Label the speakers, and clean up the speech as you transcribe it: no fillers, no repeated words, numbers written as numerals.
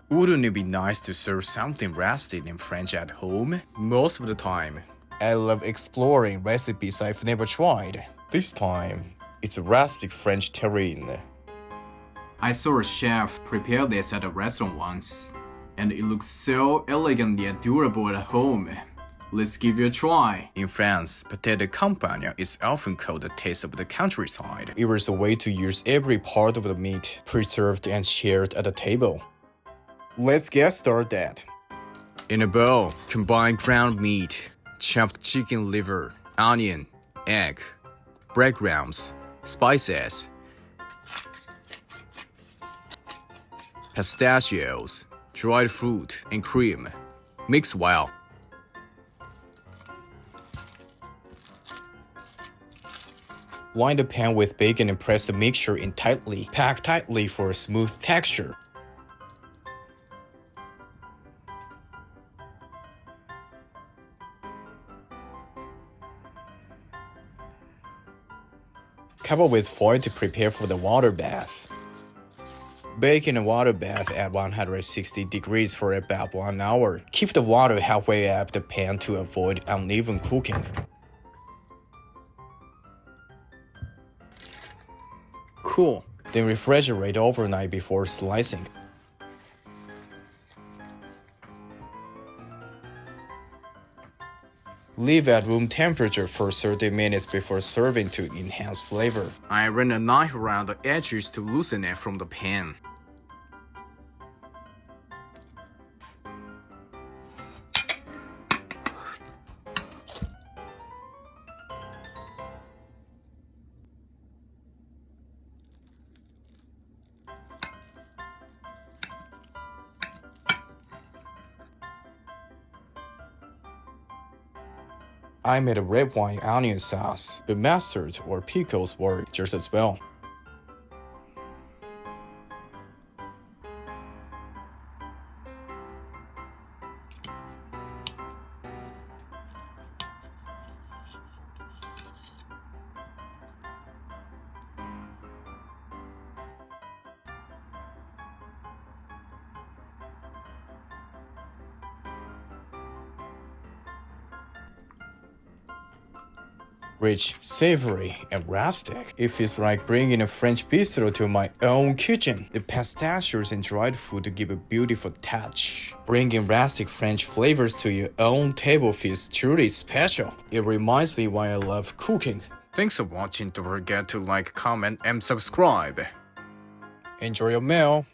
Speaker 1: Wouldn't it be nice to serve something rustic and French at home? Most of the time, I love exploring recipes I've never tried. This time, it's a rustic French terrine.
Speaker 2: I saw a chef prepare this at a restaurant once, and it looks so elegant yet durable at home. Let's give it a try.
Speaker 1: In France, Pâté de Campagne is often called the taste of the countryside. It was a way to use every part of the meat, preserved and shared at the table. Let's get started. In a bowl, combine ground meat, chopped chicken liver, onion, egg, breadcrumbs, spices, pistachios, dried fruit, and cream. Mix well. Line the pan with bacon and press the mixture in tightly. Pack tightly for a smooth texture. Cover with foil to prepare for the water bath. Bake in a water bath at 160 degrees for about 1 hour. Keep the water halfway up the pan to avoid uneven cooking. Cool. Then refrigerate overnight before slicing. Leave at room temperature for 30 minutes before serving to enhance flavor. I ran a knife around the edges to loosen it from the pan. I made a red wine onion sauce, but mustard or pickles work just as well. Rich, savory, and rustic. It feels like bringing a French bistro to my own kitchen. The pistachios and dried fruit give a beautiful touch. Bringing rustic French flavors to your own table feels truly special. It reminds me why I love cooking. Thanks for watching. Don't forget to like, comment, and subscribe. Enjoy your meal.